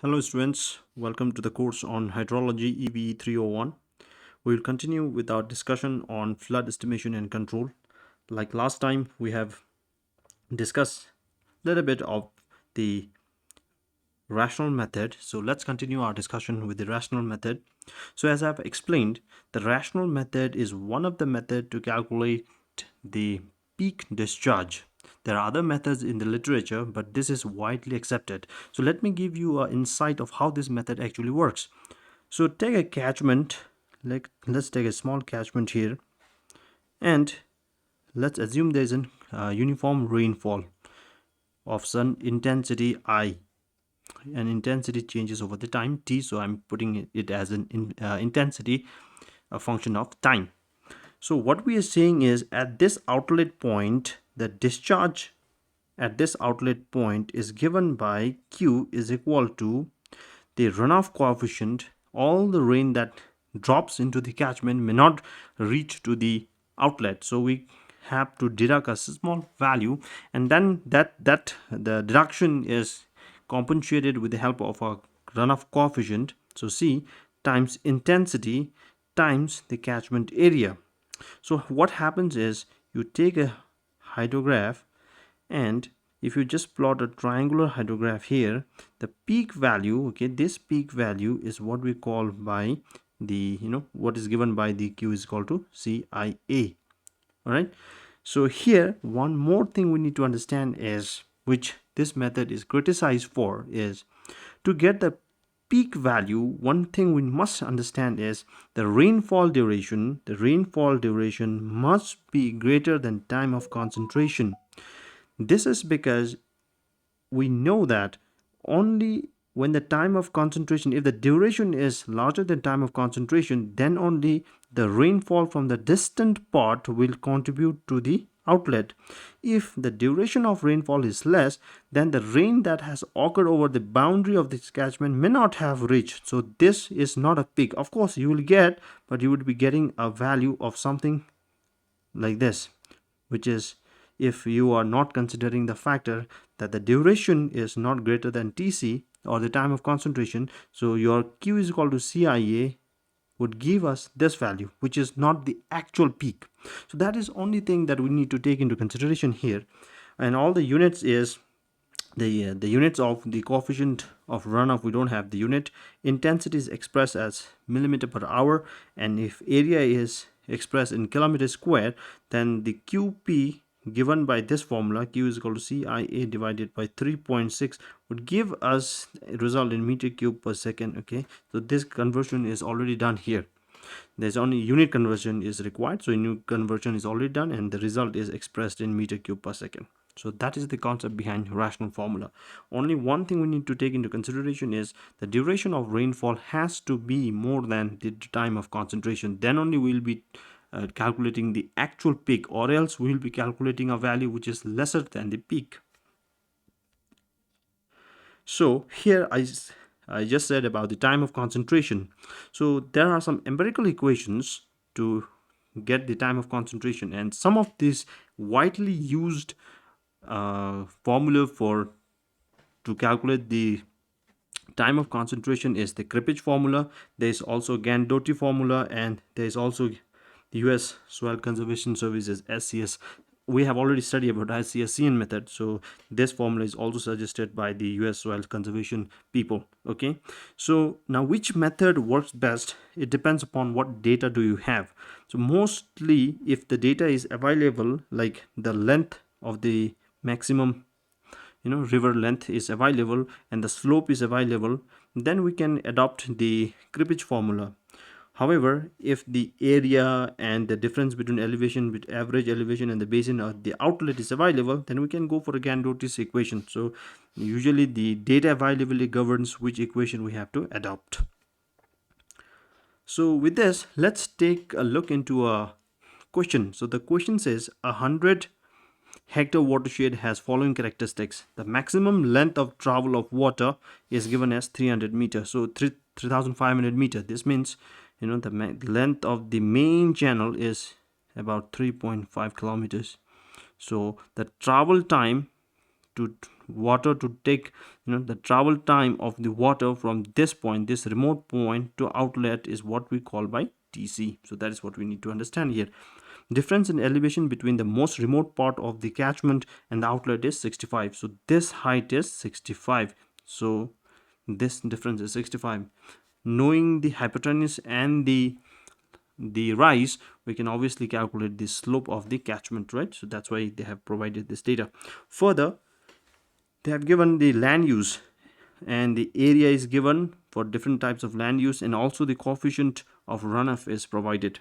Hello students, welcome to the course on hydrology EB 301. We will continue with our discussion on flood estimation and control. Like last time, we have discussed a little bit of the rational method. So let's continue our discussion with the rational method. So as I've explained, the rational method is one of the methods to calculate the peak discharge. There are other methods in the literature, but this is widely accepted. So let me give you an insight of how this method actually works. So take a catchment, like let's take a small catchment here, and let's assume there is a uniform rainfall of sun intensity I, and intensity changes over the time t, so I'm putting it as an intensity, a function of time. So what we are saying is at this outlet point, the discharge at this outlet point is given by Q is equal to the runoff coefficient. All the rain that drops into the catchment may not reach to the outlet, so we have to deduct a small value, and then that the deduction is compensated with the help of a runoff coefficient, so C times intensity times the catchment area. So what happens is you take a hydrograph, and if you just plot a triangular hydrograph here, the peak value, okay, this peak value is what we call by the, what is given by the Q is equal to CIA. All right. So here, one more thing we need to understand is, which this method is criticized for, is to get the peak value, one thing we must understand is the rainfall duration. The rainfall duration must be greater than time of concentration. This is because we know that only when the time of concentration, if the duration is larger than time of concentration, then only the rainfall from the distant part will contribute to the outlet. If the duration of rainfall is less, then the rain that has occurred over the boundary of this catchment may not have reached. So this is not a peak. Of course you will get, but you would be getting a value of something like this, which is, if you are not considering the factor that the duration is not greater than Tc, or the time of concentration, so your Q is equal to CIA would give us this value, which is not the actual peak. So that is only thing that we need to take into consideration here. And all the units is the units of the coefficient of runoff. We don't have the unit. Intensity is expressed as millimeter per hour, and if area is expressed in kilometer square, then the QP given by this formula, Q is equal to CIA divided by 3.6, would give us a result in meter cube per second. Okay, so this conversion is already done here. There's only unit conversion is required, so unit conversion is already done, and the result is expressed in meter cube per second. So that is the concept behind rational formula. Only one thing we need to take into consideration is the duration of rainfall has to be more than the time of concentration. Then only we'll be calculating the actual peak, or else we'll be calculating a value which is lesser than the peak. So here I just said about the time of concentration. So there are some empirical equations to get the time of concentration, and some of these widely used formula for to calculate the time of concentration is the Krippich formula. There is also Gann-Doty formula, and there is also the US Soil Conservation Services SCS. We have already studied about SCSCN method, so this formula is also suggested by the US Soil Conservation people. Okay, so now which method works best? It depends upon what data do you have. So mostly, if the data is available, like the length of the maximum river length is available and the slope is available, then we can adopt the Krippich formula. However, if the area and the difference between elevation, with average elevation and the basin of the outlet is available, then we can go for a Gann-Doty's equation. So usually the data availability governs which equation we have to adopt. So with this, let's take a look into a question. So the question says 100 hectare watershed has following characteristics. The maximum length of travel of water is given as 300 meters. So 3,500 meters. This means the length of the main channel is about 3.5 kilometers. So the travel time to water to take, the travel time of the water from this point, this remote point, to outlet is what we call by TC. So that is what we need to understand here. Difference in elevation between the most remote part of the catchment and the outlet is 65. So this height is 65. So this difference is 65. Knowing the hypotenuse and the rise, we can obviously calculate the slope of the catchment, right? So that's why they have provided this data. Further, they have given the land use, and the area is given for different types of land use, and also the coefficient of runoff is provided.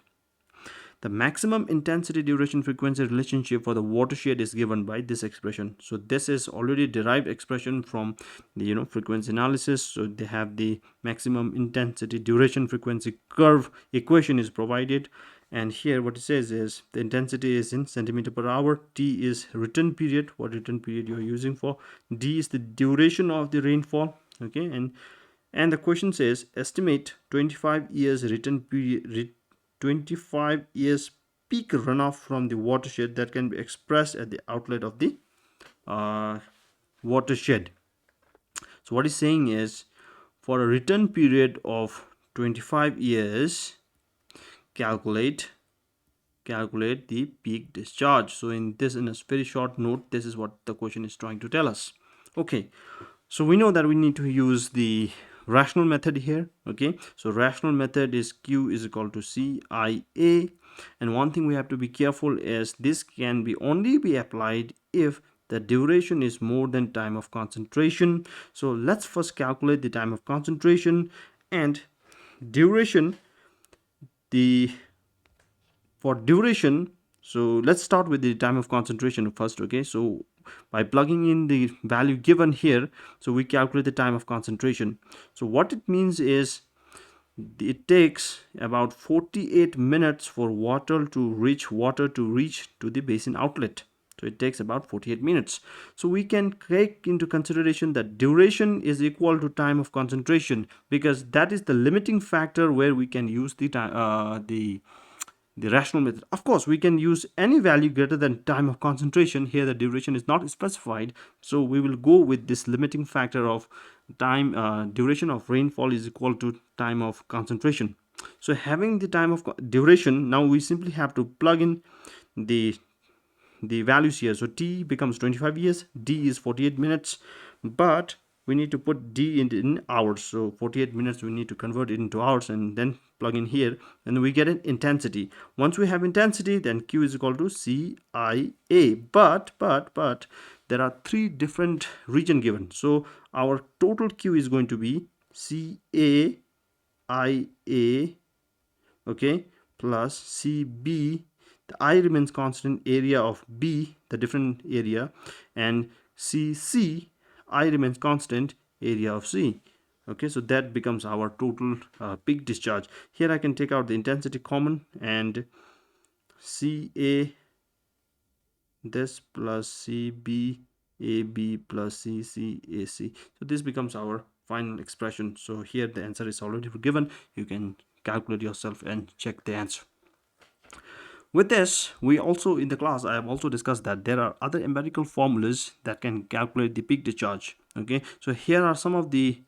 The maximum intensity duration frequency relationship for the watershed is given by this expression. So this is already derived expression from the frequency analysis. So they have the maximum intensity duration frequency curve equation is provided, and here what it says is the intensity is in centimeter per hour, T is return period, what return period you are using for, D is the duration of the rainfall. Okay, and the question says estimate 25 years return period, 25 years peak runoff from the watershed that can be expressed at the outlet of the watershed. So what he's saying is, for a return period of 25 years, calculate the peak discharge. So in a very short note, this is what the question is trying to tell us. Okay, so we know that we need to use the rational method here. Okay, so rational method is Q is equal to CIA, and one thing we have to be careful is this can be only be applied if the duration is more than time of concentration. So let's first calculate the time of concentration and duration. For duration, so let's start with the time of concentration first. Okay, so by plugging in the value given here, so we calculate the time of concentration. So what it means is it takes about 48 minutes for water to reach to the basin outlet. So it takes about 48 minutes. So we can take into consideration that duration is equal to time of concentration, because that is the limiting factor where we can use the time, the rational method. Of course, we can use any value greater than time of concentration. Here the duration is not specified, so we will go with this limiting factor of time. Duration of rainfall is equal to time of concentration. So having the time of duration, now we simply have to plug in the values here. So T becomes 25 years, D is 48 minutes, but we need to put D in hours. So 48 minutes we need to convert it into hours and then plug in here, and we get an intensity. Once we have intensity, then Q is equal to CIA. But there are three different region given. So our total Q is going to be CIA, okay, plus CB. The I remains constant, area of B, the different area, and CC, I remains constant, area of C. Okay, so that becomes our total peak discharge. Here I can take out the intensity common, and CA this plus CB AB plus CC AC. So this becomes our final expression. So here the answer is already given. You can calculate yourself and check the answer. With this, we also in the class I have also discussed that there are other empirical formulas that can calculate the peak discharge. Okay, so here are some of the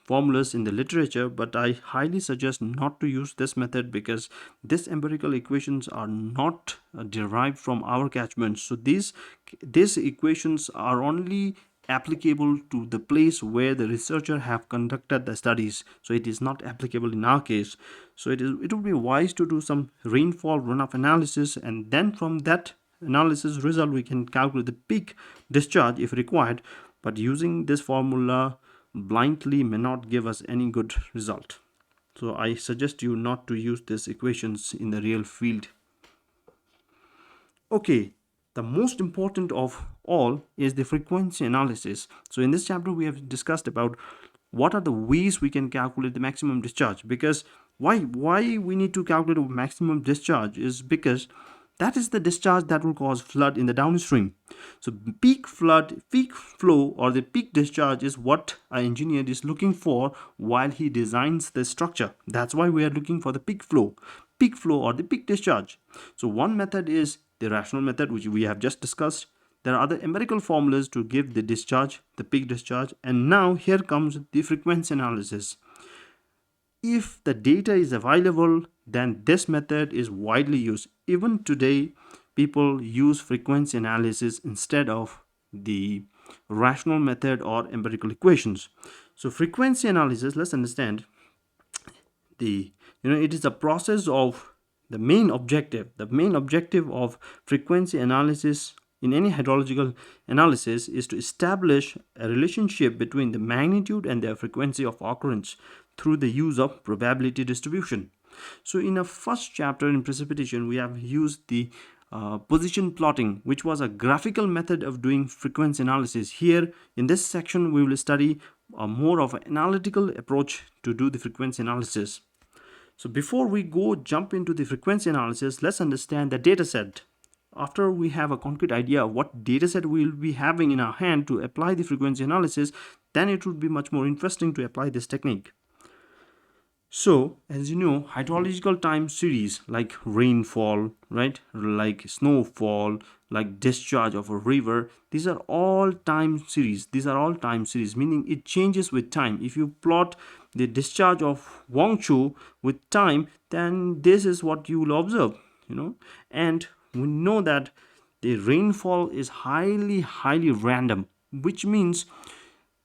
formulas in the literature, but I highly suggest not to use this method because these empirical equations are not derived from our catchments. So these equations are only applicable to the place where the researcher have conducted the studies, so it is not applicable in our case. So it would be wise to do some rainfall runoff analysis, and then from that analysis result we can calculate the peak discharge if required, but using this formula blindly may not give us any good result. So I suggest you not to use these equations in the real field. Okay, the most important of all is the frequency analysis. So in this chapter we have discussed about what are the ways we can calculate the maximum discharge, because why we need to calculate a maximum discharge is because that is the discharge that will cause flood in the downstream. So peak flow or the peak discharge is what an engineer is looking for while he designs the structure. That's why we are looking for the peak flow or the peak discharge. So one method is the rational method, which we have just discussed. There are other empirical formulas to give the discharge, the peak discharge. And now here comes the frequency analysis. If the data is available, then this method is widely used. Even today, people use frequency analysis instead of the rational method or empirical equations. So frequency analysis, let's understand, the it is a process of the main objective of frequency analysis in any hydrological analysis is to establish a relationship between the magnitude and the frequency of occurrence through the use of probability distribution. So in a first chapter in precipitation, we have used the position plotting, which was a graphical method of doing frequency analysis. Here in this section, we will study a more of an analytical approach to do the frequency analysis. So before we jump into the frequency analysis, let's understand the data set. After we have a concrete idea of what data set we will be having in our hand to apply the frequency analysis, then it would be much more interesting to apply this technique. So, as you know, hydrological time series like rainfall, right, like snowfall, like discharge of a river, these are all time series. Meaning it changes with time. If you plot the discharge of Wangchu with time, then this is what you will observe, and we know that the rainfall is highly random, which means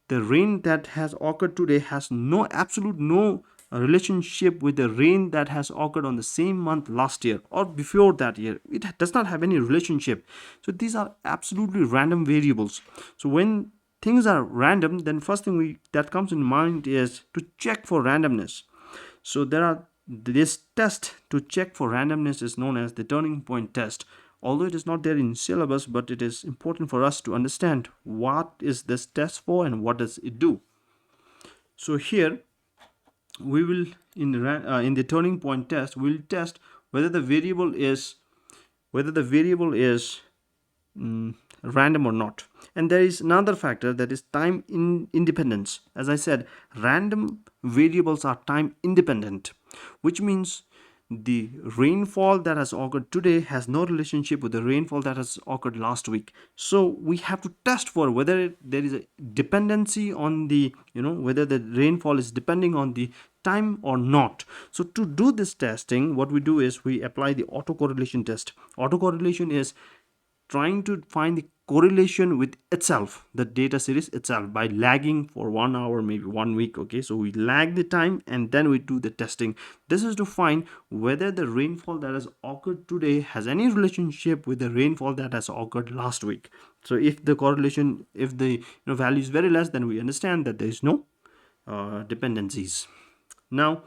the rain that has occurred today has no relationship with the rain that has occurred on the same month last year or before that year. It does not have any relationship. So these are absolutely random variables. So when things are random, then first thing that comes in mind is to check for randomness. So this test to check for randomness is known as the turning point test. Although it is not there in syllabus, but it is important for us to understand what is this test for and what does it do. So here we will in the turning point test, we will test whether the variable is random or not. And there is another factor, that is time independence. As I said, random variables are time independent, which means the rainfall that has occurred today has no relationship with the rainfall that has occurred last week. So we have to test for whether there is a dependency on the whether the rainfall is depending on the time or not. So to do this testing, what we do is we apply the autocorrelation test. Autocorrelation is trying to find the correlation with itself, the data series itself, by lagging for 1 hour, maybe 1 week. Okay, so we lag the time and then we do the testing. This is to find whether the rainfall that has occurred today has any relationship with the rainfall that has occurred last week. So if the correlation, if the value is very less, then we understand that there is no dependencies. Now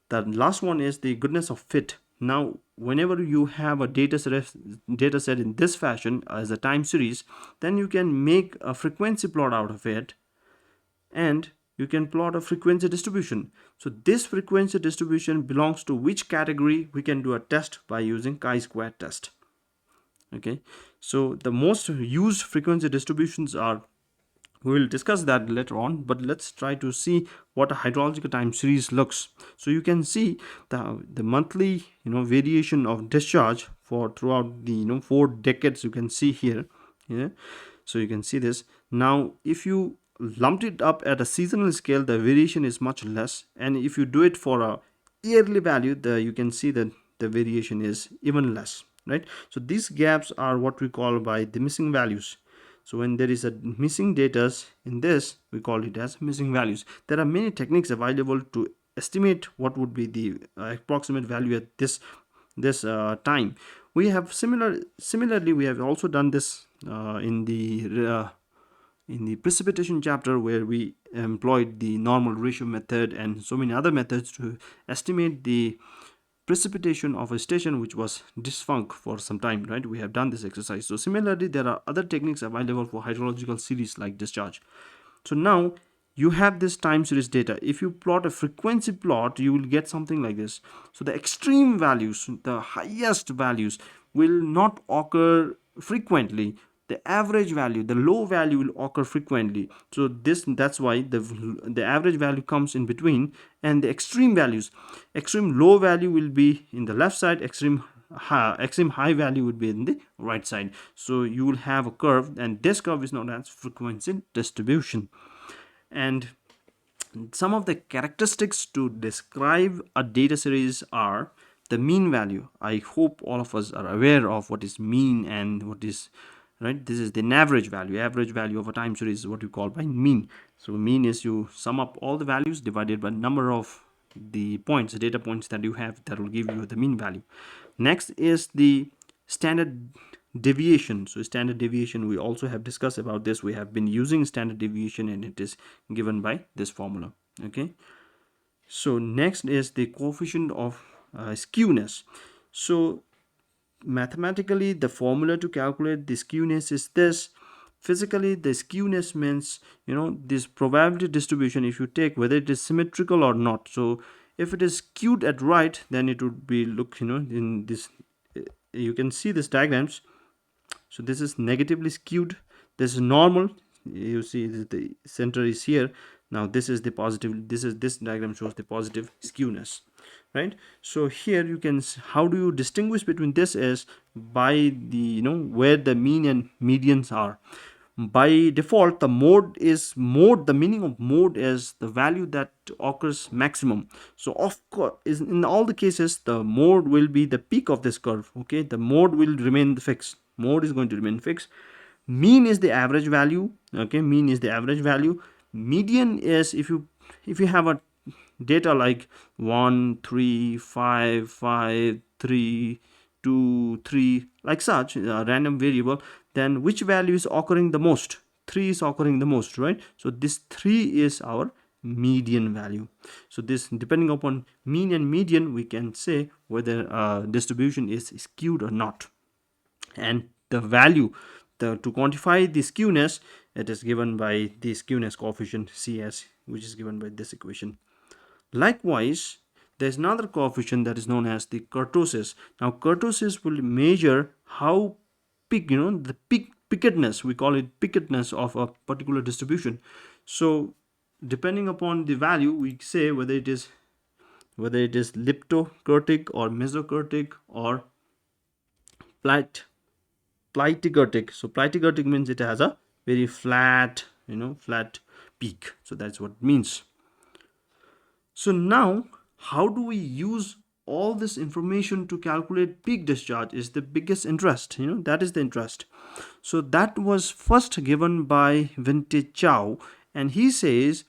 the last one is the goodness of fit. Now whenever you have a data set in this fashion as a time series, then you can make a frequency plot out of it, and you can plot a frequency distribution. So this frequency distribution belongs to which category? We can do a test by using chi-square test. Okay, so the most used frequency distributions are, we will discuss that later on, but let's try to see what a hydrological time series looks. So you can see the monthly variation of discharge for throughout the 4 decades. You can see here. So you can see this. Now if you lumped it up at a seasonal scale, the variation is much less, and if you do it for a yearly value, you can see that the variation is even less, right? So these gaps are what we call by the missing values. So when there is a missing data in this, we call it as missing values. There are many techniques available to estimate what would be the approximate value at this time. We have similarly we have also done this in the precipitation chapter, where we employed the normal ratio method and so many other methods to estimate the precipitation of a station which was defunct for some time, right? We have done this exercise. So similarly, there are other techniques available for hydrological series like discharge. So now you have this time series data. If you plot a frequency plot, you will get something like this. So the extreme values, the highest values, will not occur frequently. The average value, the low value, will occur frequently. So that's why the average value comes in between, and the extreme low value will be in the left side, extreme extreme high value would be in the right side. So you will have a curve, and this curve is known as frequency distribution. And some of the characteristics to describe a data series are the mean value. I hope all of us are aware of what is mean and what is right. This is the average value. Average value of a time series is what you call by mean. So mean is you sum up all the values divided by number of the points, the data points that you have, that will give you the mean value. Next is the standard deviation. So standard deviation, we also have discussed about this. We have been using standard deviation, and it is given by this formula. Okay, so next is the coefficient of skewness. So mathematically, the formula to calculate the skewness is this. Physically, the skewness means, this probability distribution, if you take whether it is symmetrical or not. So if it is skewed at right, then it would be, look, in this, you can see this diagrams. So this is negatively skewed, this is normal, you see the center is here. Now this is the positive, this diagram shows the positive skewness, right? So here you can, how do you distinguish between this is by the, where the mean and medians are. By default, the mode, the meaning of mode is the value that occurs maximum. So of course, in all the cases, the mode will be the peak of this curve. Okay, the mode will remain fixed, mode is going to remain fixed. Mean is the average value. Okay, mean is the average value. Median is if you have a data like 1 3 5 5 3 2 3, like such a random variable, then which value is occurring the most? 3 is occurring the most, right? So this 3 is our median value. So this, depending upon mean and median, we can say whether distribution is skewed or not. And the value, to quantify the skewness, it is given by the skewness coefficient CS, which is given by this equation. Likewise, there's another coefficient that is known as the kurtosis. Now kurtosis will measure how peak, the pickedness, we call it pickedness of a particular distribution. So depending upon the value, we say whether it is leptokurtic or mesokurtic or platykurtic. So platykurtic means it has a very flat, flat peak. So that's what it means. So now, how do we use all this information to calculate peak discharge is the biggest interest, that is the interest. So that was first given by Vintage Chow, and he says